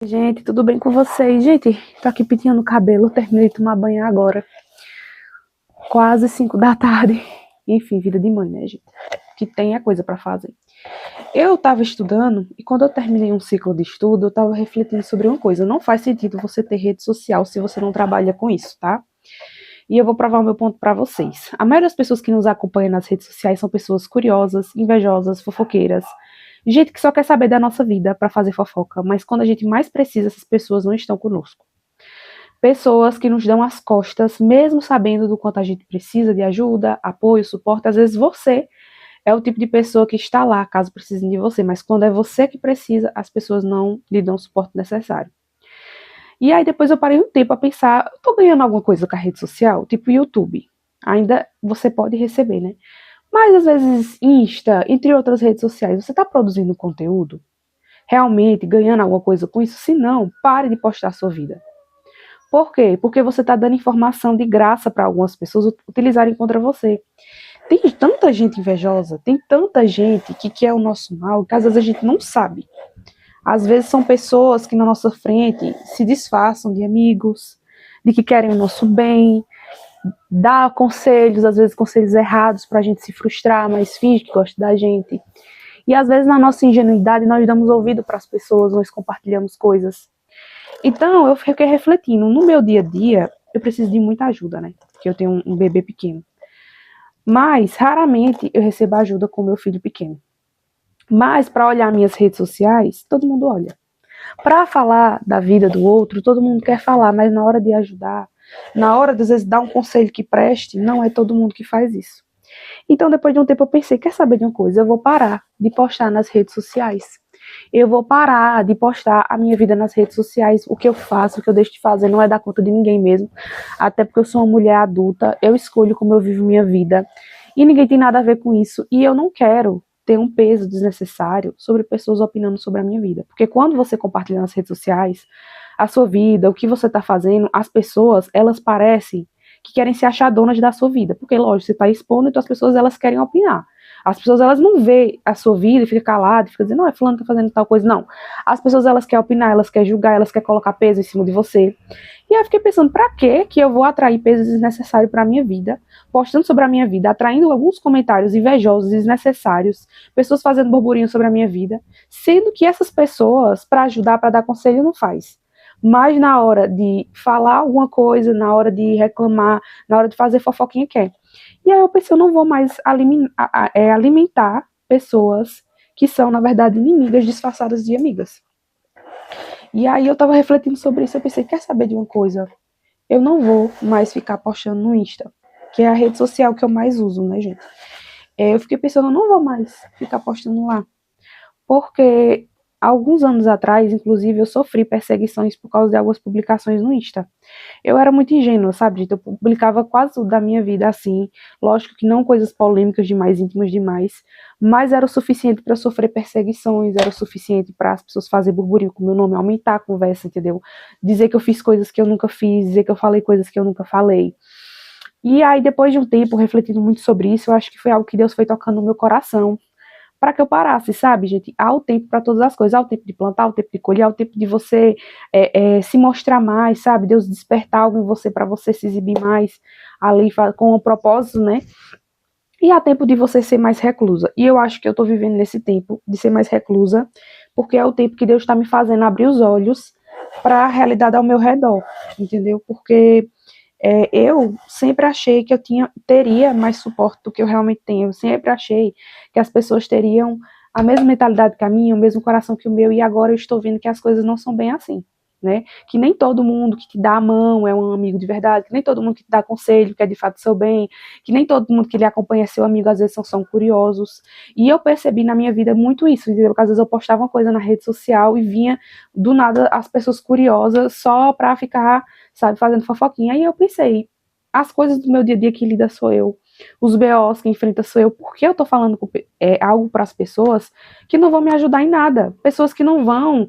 Gente, tudo bem com vocês? Gente, tô aqui penteando o cabelo, terminei de tomar banho agora, quase 5 da tarde. Enfim, vida de mãe, né, gente? Que tem a coisa pra fazer. Eu tava estudando e quando eu terminei um ciclo de estudo, eu tava refletindo sobre uma coisa. Não faz sentido você ter rede social se você não trabalha com isso, tá? E eu vou provar o meu ponto pra vocês. A maioria das pessoas que nos acompanham nas redes sociais são pessoas curiosas, invejosas, fofoqueiras, gente que só quer saber da nossa vida pra fazer fofoca, mas quando a gente mais precisa, essas pessoas não estão conosco. Pessoas que nos dão as costas, mesmo sabendo do quanto a gente precisa de ajuda, apoio, suporte. Às vezes você é o tipo de pessoa que está lá caso precisem de você, mas quando é você que precisa, as pessoas não lhe dão o suporte necessário. E aí depois eu parei um tempo a pensar, eu tô ganhando alguma coisa com a rede social, tipo YouTube. Ainda você pode receber, né? Mas às vezes Insta, entre outras redes sociais, você está produzindo conteúdo? Realmente ganhando alguma coisa com isso? Se não, pare de postar a sua vida. Por quê? Porque você está dando informação de graça para algumas pessoas utilizarem contra você. Tem tanta gente invejosa, tem tanta gente que quer o nosso mal, que às vezes a gente não sabe. Às vezes são pessoas que na nossa frente se disfarçam de amigos, de que querem o nosso bem, dá conselhos, às vezes conselhos errados para a gente se frustrar, mas finge que gosta da gente. E às vezes na nossa ingenuidade nós damos ouvido para as pessoas, nós compartilhamos coisas. Então, eu fiquei refletindo, no meu dia a dia, eu preciso de muita ajuda, né? Porque eu tenho um bebê pequeno. Mas, raramente, eu recebo ajuda com meu filho pequeno. Mas, para olhar minhas redes sociais, todo mundo olha. Para falar da vida do outro, todo mundo quer falar, mas na hora de ajudar, na hora de, às vezes, dar um conselho que preste, não é todo mundo que faz isso. Então, depois de um tempo, eu pensei, quer saber de uma coisa? Eu vou parar de postar nas redes sociais. Eu vou parar de postar a minha vida nas redes sociais, o que eu faço, o que eu deixo de fazer, não é dar conta de ninguém mesmo. Até porque eu sou uma mulher adulta, eu escolho como eu vivo minha vida. E ninguém tem nada a ver com isso. E eu não quero ter um peso desnecessário sobre pessoas opinando sobre a minha vida. Porque quando você compartilha nas redes sociais a sua vida, o que você está fazendo, as pessoas, elas parecem que querem se achar donas da sua vida. Porque, lógico, você está expondo, então as pessoas, elas querem opinar. As pessoas, elas não veem a sua vida e ficam caladas, ficam dizendo, não, é fulano que tá fazendo tal coisa. Não. As pessoas, elas querem opinar, elas querem julgar, elas querem colocar peso em cima de você. E aí eu fiquei pensando, pra que eu vou atrair peso desnecessário pra minha vida, postando sobre a minha vida, atraindo alguns comentários invejosos, desnecessários, pessoas fazendo burburinho sobre a minha vida, sendo que essas pessoas, pra ajudar, pra dar conselho, não faz. Mas na hora de falar alguma coisa, na hora de reclamar, na hora de fazer fofoquinha, quer. E aí eu pensei, eu não vou mais alimentar pessoas que são, na verdade, inimigas disfarçadas de amigas. E aí eu tava refletindo sobre isso, eu pensei, quer saber de uma coisa? Eu não vou mais ficar postando no Insta, que é a rede social que eu mais uso, né, gente? Eu fiquei pensando, eu não vou mais ficar postando lá. Porque alguns anos atrás, inclusive, eu sofri perseguições por causa de algumas publicações no Insta. Eu era muito ingênua, sabe, gente? Eu publicava quase tudo da minha vida assim. Lógico que não coisas polêmicas demais, íntimas demais, mas era o suficiente para sofrer perseguições, era o suficiente para as pessoas fazerem burburinho com o meu nome, aumentar a conversa, entendeu? Dizer que eu fiz coisas que eu nunca fiz, dizer que eu falei coisas que eu nunca falei. E aí, depois de um tempo, refletindo muito sobre isso, eu acho que foi algo que Deus foi tocando no meu coração para que eu parasse, sabe, gente? Há o tempo para todas as coisas, há o tempo de plantar, há o tempo de colher, há o tempo de você se mostrar mais, sabe? Deus despertar algo em você para você se exibir mais ali com o propósito, né? E há tempo de você ser mais reclusa. E eu acho que eu tô vivendo nesse tempo de ser mais reclusa, porque é o tempo que Deus está me fazendo abrir os olhos para a realidade ao meu redor, entendeu? Porque eu sempre achei que teria mais suporte do que eu realmente tenho. Eu sempre achei que as pessoas teriam a mesma mentalidade que a minha, o mesmo coração que o meu, e agora eu estou vendo que as coisas não são bem assim, né? Que nem todo mundo que te dá a mão é um amigo de verdade, que nem todo mundo que te dá conselho quer de fato seu bem, que nem todo mundo que lhe acompanha é seu amigo, às vezes são curiosos. E eu percebi na minha vida muito isso, entendeu? Porque às vezes eu postava uma coisa na rede social e vinha do nada as pessoas curiosas só pra ficar, sabe, fazendo fofoquinha. Aí eu pensei, as coisas do meu dia a dia que lida sou eu, os BOs que enfrenta sou eu, porque eu tô falando algo para as pessoas que não vão me ajudar em nada, pessoas que não vão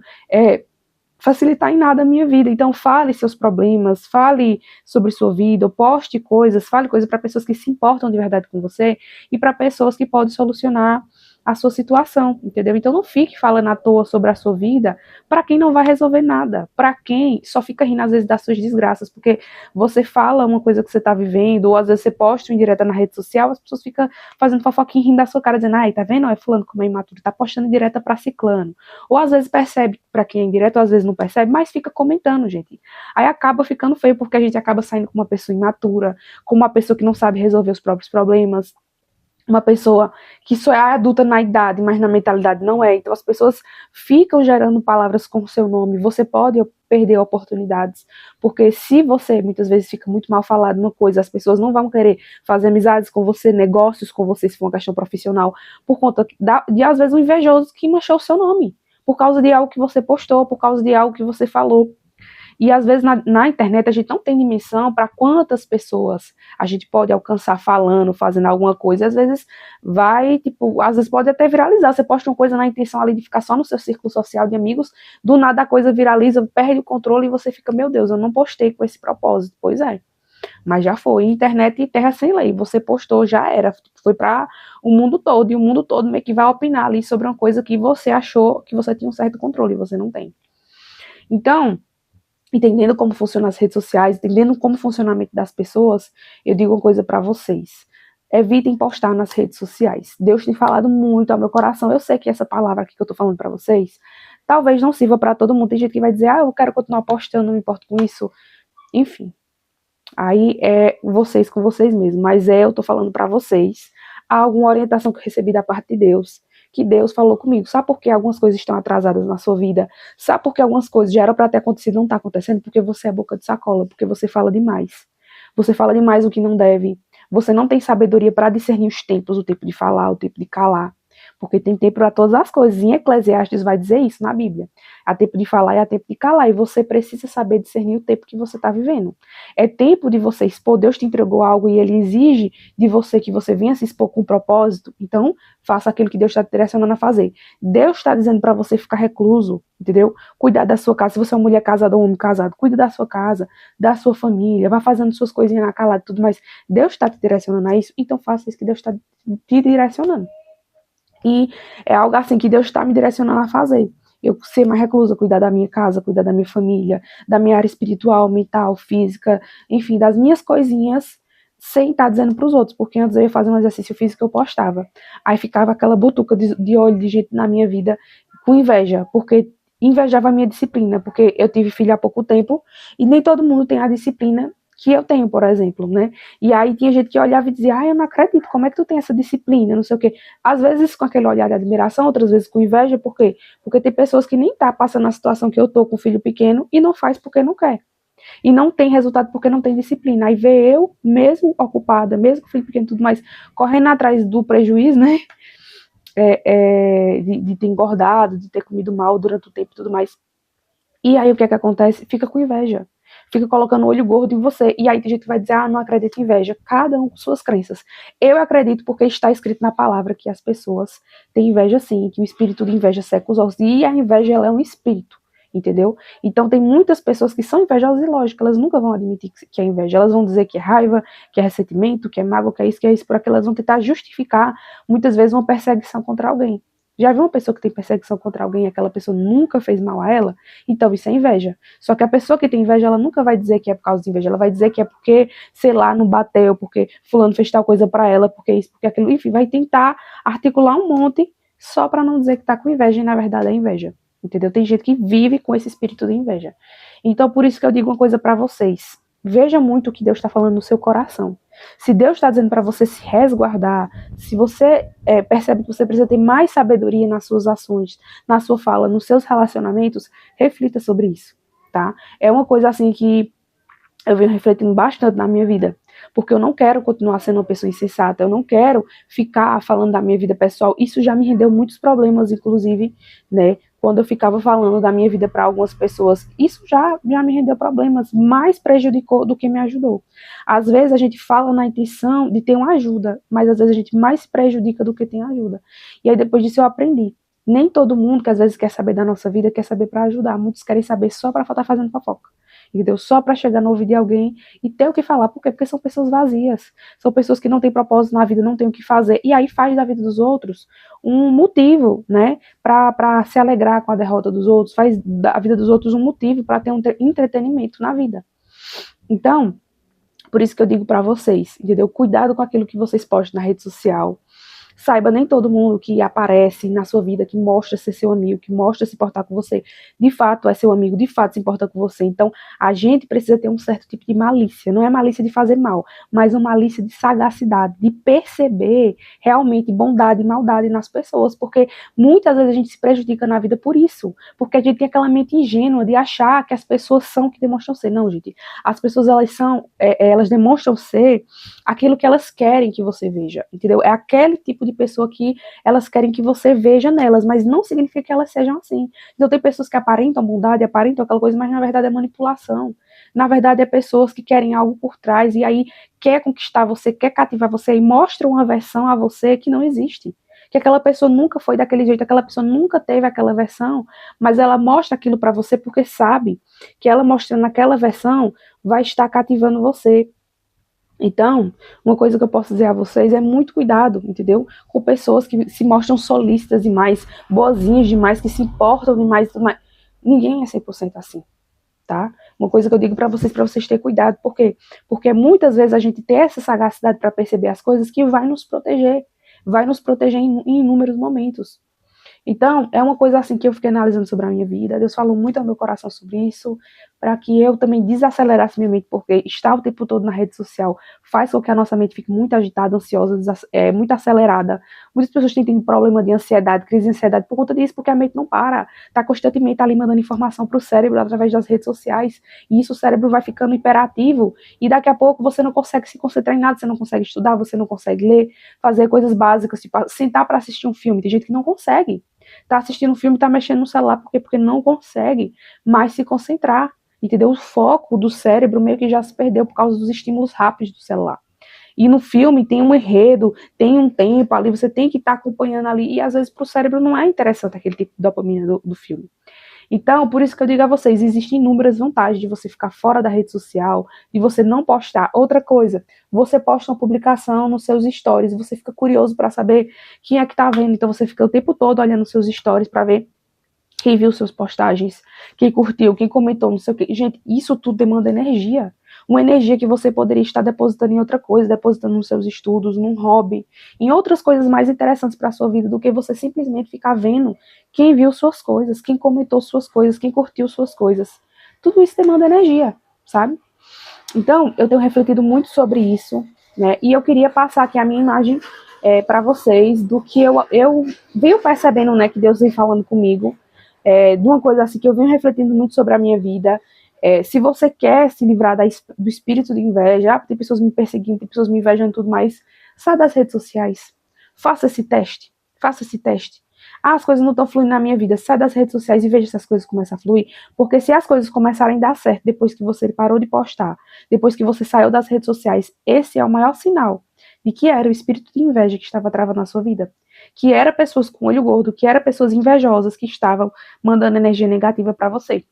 facilitar em nada a minha vida. Então fale seus problemas, fale sobre sua vida, poste coisas, fale coisas para pessoas que se importam de verdade com você e para pessoas que podem solucionar a sua situação, entendeu? Então não fique falando à toa sobre a sua vida para quem não vai resolver nada, para quem só fica rindo às vezes das suas desgraças, porque você fala uma coisa que você tá vivendo, ou às vezes você posta uma indireta na rede social, as pessoas ficam fazendo fofoquinha rindo da sua cara, dizendo, ai, tá vendo? É fulano como é imaturo, tá postando indireta pra ciclano. Ou às vezes percebe pra quem é indireto, ou às vezes não percebe, mas fica comentando, gente. Aí acaba ficando feio, porque a gente acaba saindo com uma pessoa imatura, com uma pessoa que não sabe resolver os próprios problemas, uma pessoa que só é adulta na idade, mas na mentalidade não é. Então as pessoas ficam gerando palavras com o seu nome. Você pode perder oportunidades, porque se você muitas vezes fica muito mal falado numa coisa, as pessoas não vão querer fazer amizades com você, negócios com você, se for uma questão profissional, por conta de às vezes um invejoso que manchou o seu nome, por causa de algo que você postou, por causa de algo que você falou. E às vezes na internet a gente não tem dimensão para quantas pessoas a gente pode alcançar falando, fazendo alguma coisa. Às vezes vai, tipo, às vezes pode até viralizar. Você posta uma coisa na intenção ali de ficar só no seu círculo social de amigos, do nada a coisa viraliza, perde o controle e você fica, meu Deus, eu não postei com esse propósito. Pois é. Mas já foi, internet e terra sem lei. Você postou, já era. Foi para o mundo todo, e o mundo todo meio que vai opinar ali sobre uma coisa que você achou que você tinha um certo controle, e você não tem. Então, entendendo como funcionam as redes sociais, entendendo como funciona a mente das pessoas, eu digo uma coisa para vocês. Evitem postar nas redes sociais. Deus tem falado muito ao meu coração. Eu sei que essa palavra aqui que eu tô falando para vocês, talvez não sirva para todo mundo. Tem gente que vai dizer, eu quero continuar postando, não me importo com isso. Enfim, aí é vocês com vocês mesmos. Mas eu tô falando para vocês alguma orientação que eu recebi da parte de Deus, que Deus falou comigo. Sabe por que algumas coisas estão atrasadas na sua vida? Sabe por que algumas coisas já eram para ter acontecido e não está acontecendo? Porque você é boca de sacola, porque você fala demais. Você fala demais o que não deve. Você não tem sabedoria para discernir os tempos, o tempo de falar, o tempo de calar. Porque tem tempo para todas as coisas. Em Eclesiastes vai dizer isso na Bíblia. Há tempo de falar e há tempo de calar. E você precisa saber discernir o tempo que você está vivendo. É tempo de você expor. Deus te entregou algo e Ele exige de você que você venha se expor com um propósito. Então, faça aquilo que Deus está te direcionando a fazer. Deus está dizendo para você ficar recluso, entendeu? Cuidar da sua casa. Se você é uma mulher casada ou um homem casado, cuida da sua casa, da sua família. Vá fazendo suas coisinhas na calada e tudo mais. Deus está te direcionando a isso. Então, faça isso que Deus está te direcionando. E é algo assim que Deus está me direcionando a fazer. Eu ser mais reclusa, cuidar da minha casa, cuidar da minha família, da minha área espiritual, mental, física, enfim, das minhas coisinhas, sem estar dizendo para os outros, porque antes eu ia fazer um exercício físico que eu postava. Aí ficava aquela butuca de olho de gente na minha vida com inveja, porque invejava a minha disciplina, porque eu tive filho há pouco tempo e nem todo mundo tem a disciplina que eu tenho, por exemplo, né? E aí tinha gente que olhava e dizia, eu não acredito, como é que tu tem essa disciplina, não sei o quê. Às vezes com aquele olhar de admiração, outras vezes com inveja, por quê? Porque tem pessoas que nem tá passando a situação que eu tô com filho pequeno e não faz porque não quer. E não tem resultado porque não tem disciplina. Aí vê eu, mesmo ocupada, mesmo com filho pequeno e tudo mais, correndo atrás do prejuízo, né? De ter engordado, de ter comido mal durante o tempo e tudo mais. E aí o que é que acontece? Fica com inveja. Fica colocando o olho gordo em você. E aí tem gente que vai dizer, não acredito em inveja. Cada um com suas crenças. Eu acredito porque está escrito na palavra que as pessoas têm inveja sim, que o espírito de inveja seca os ossos. E a inveja, ela é um espírito, entendeu? Então tem muitas pessoas que são invejosas e lógico, elas nunca vão admitir que é inveja. Elas vão dizer que é raiva, que é ressentimento, que é mágoa, que é isso, por aquilo. Elas vão tentar justificar, muitas vezes, uma perseguição contra alguém. Já viu uma pessoa que tem perseguição contra alguém e aquela pessoa nunca fez mal a ela? Então isso é inveja. Só que a pessoa que tem inveja, ela nunca vai dizer que é por causa de inveja. Ela vai dizer que é porque, sei lá, não bateu, porque fulano fez tal coisa pra ela, porque isso, porque aquilo. Enfim, vai tentar articular um monte só pra não dizer que tá com inveja e na verdade é inveja. Entendeu? Tem gente que vive com esse espírito de inveja. Então por isso que eu digo uma coisa pra vocês. Veja muito o que Deus está falando no seu coração. Se Deus está dizendo para você se resguardar, se você percebe que você precisa ter mais sabedoria nas suas ações, na sua fala, nos seus relacionamentos, reflita sobre isso, tá? É uma coisa assim que eu venho refletindo bastante na minha vida, porque eu não quero continuar sendo uma pessoa insensata, eu não quero ficar falando da minha vida pessoal. Isso já me rendeu muitos problemas, inclusive, né? Quando eu ficava falando da minha vida para algumas pessoas, isso já me rendeu problemas, mais prejudicou do que me ajudou. Às vezes a gente fala na intenção de ter uma ajuda, mas às vezes a gente mais se prejudica do que tem ajuda. E aí depois disso eu aprendi. Nem todo mundo que às vezes quer saber da nossa vida quer saber para ajudar. Muitos querem saber só para estar fazendo fofoca. entendeu? Só para chegar no ouvido de alguém e ter o que falar. Por quê? Porque são pessoas vazias. São pessoas que não têm propósito na vida, não têm o que fazer. E aí faz da vida dos outros um motivo, né? Para se alegrar com a derrota dos outros. Faz da vida dos outros um motivo para ter um entretenimento na vida. Então, por isso que eu digo para vocês, entendeu? Cuidado com aquilo que vocês postam na rede social. Saiba, nem todo mundo que aparece na sua vida, que mostra ser seu amigo, que mostra se importar com você, de fato é seu amigo, de fato se importa com você. Então, a gente precisa ter um certo tipo de malícia. Não é malícia de fazer mal, mas uma malícia de sagacidade, de perceber realmente bondade e maldade nas pessoas, porque muitas vezes a gente se prejudica na vida por isso, porque a gente tem aquela mente ingênua de achar que as pessoas são o que demonstram ser. Não, gente, as pessoas elas demonstram ser aquilo que elas querem que você veja, entendeu? É aquele tipo de pessoa que elas querem que você veja nelas, mas não significa que elas sejam assim. Então tem pessoas que aparentam bondade, aparentam aquela coisa, mas na verdade é manipulação. Na verdade é pessoas que querem algo por trás e aí quer conquistar você, quer cativar você e mostra uma versão a você que não existe. Que aquela pessoa nunca foi daquele jeito, aquela pessoa nunca teve aquela versão, mas ela mostra aquilo para você porque sabe que ela mostrando aquela versão vai estar cativando você. Então, uma coisa que eu posso dizer a vocês é muito cuidado, entendeu? Com pessoas que se mostram solistas demais, boazinhas demais, que se importam demais. Ninguém é 100% assim, tá? Uma coisa que eu digo para vocês terem cuidado. Por quê? Porque muitas vezes a gente tem essa sagacidade para perceber as coisas que vai nos proteger em inúmeros momentos. Então, é uma coisa assim que eu fiquei analisando sobre a minha vida. Deus falou muito ao meu coração sobre isso, para que eu também desacelerasse minha mente, porque estar o tempo todo na rede social faz com que a nossa mente fique muito agitada, ansiosa, muito acelerada. Muitas pessoas têm tido problema de ansiedade, crise de ansiedade por conta disso, porque a mente não para. Está constantemente ali mandando informação para o cérebro através das redes sociais, e isso o cérebro vai ficando hiperativo, e daqui a pouco você não consegue se concentrar em nada, você não consegue estudar, você não consegue ler, fazer coisas básicas, tipo sentar para assistir um filme. Tem gente que não consegue. Tá assistindo um filme, tá mexendo no celular, porque não consegue mais se concentrar, entendeu? O foco do cérebro meio que já se perdeu por causa dos estímulos rápidos do celular. E no filme tem um enredo, tem um tempo ali, você tem que estar acompanhando ali, e às vezes pro cérebro não é interessante aquele tipo de dopamina do filme. Então, por isso que eu digo a vocês, existem inúmeras vantagens de você ficar fora da rede social, de você não postar. Outra coisa, você posta uma publicação nos seus stories, você fica curioso para saber quem é que tá vendo, então você fica o tempo todo olhando os seus stories para ver quem viu suas postagens, quem curtiu, quem comentou, não sei o quê. Gente, isso tudo demanda energia. Uma energia que você poderia estar depositando em outra coisa, depositando nos seus estudos, num hobby, em outras coisas mais interessantes para a sua vida, do que você simplesmente ficar vendo quem viu suas coisas, quem comentou suas coisas, quem curtiu suas coisas. Tudo isso demanda energia, sabe? Então, eu tenho refletido muito sobre isso, né? E eu queria passar aqui a minha imagem para vocês do que eu venho percebendo, né, que Deus vem falando comigo, de uma coisa assim que eu venho refletindo muito sobre a minha vida. Se você quer se livrar do espírito de inveja, tem pessoas me perseguindo, tem pessoas me invejando e tudo mais, sai das redes sociais. Faça esse teste. Faça esse teste. As coisas não estão fluindo na minha vida. Sai das redes sociais e veja se as coisas começam a fluir. Porque se as coisas começarem a dar certo depois que você parou de postar, depois que você saiu das redes sociais, esse é o maior sinal de que era o espírito de inveja que estava travando na sua vida. Que era pessoas com olho gordo, que era pessoas invejosas que estavam mandando energia negativa para você.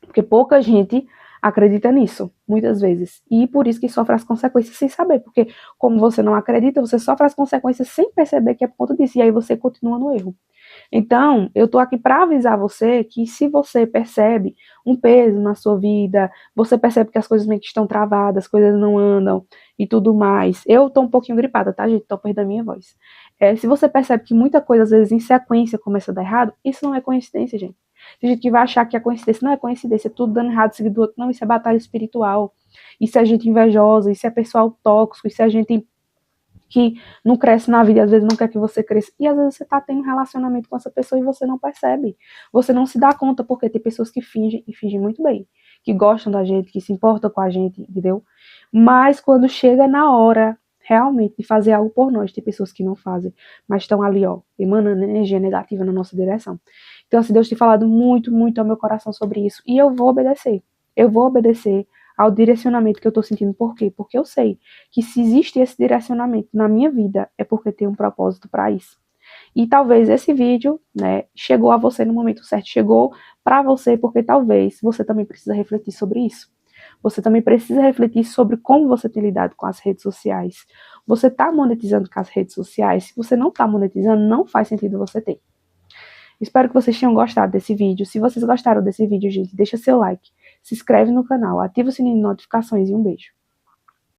Porque pouca gente acredita nisso, muitas vezes. E por isso que sofre as consequências sem saber. Porque como você não acredita, você sofre as consequências sem perceber que é por conta disso. E aí você continua no erro. Então, eu tô aqui para avisar você que se você percebe um peso na sua vida, você percebe que as coisas meio que estão travadas, as coisas não andam e tudo mais. Eu tô um pouquinho gripada, tá, gente? Tô perdendo a minha voz. Se você percebe que muita coisa, às vezes, em sequência começa a dar errado, isso não é coincidência, gente. Tem gente que vai achar que a coincidência não é coincidência, tudo dando errado, seguido do outro. Não, isso é batalha espiritual. Isso é gente invejosa, isso é pessoal tóxico, isso é gente que não cresce na vida, às vezes não quer que você cresça. E às vezes você tá tendo um relacionamento com essa pessoa e você não percebe. Você não se dá conta, porque tem pessoas que fingem, e fingem muito bem. Que gostam da gente, que se importam com a gente, entendeu? Mas quando chega na hora realmente de fazer algo por nós, tem pessoas que não fazem, mas estão ali, ó, emanando energia negativa na nossa direção. Então, assim, Deus tem falado muito, muito ao meu coração sobre isso, e eu vou obedecer. Eu vou obedecer ao direcionamento que eu tô sentindo. Por quê? Porque eu sei que se existe esse direcionamento na minha vida, é porque tem um propósito para isso. E talvez esse vídeo, né, chegou a você no momento certo, chegou para você porque talvez você também precisa refletir sobre isso. Você também precisa refletir sobre como você tem lidado com as redes sociais. Você está monetizando com as redes sociais? Se você não está monetizando, não faz sentido você ter. Espero que vocês tenham gostado desse vídeo. Se vocês gostaram desse vídeo, gente, deixa seu like, se inscreve no canal, ativa o sininho de notificações e um beijo.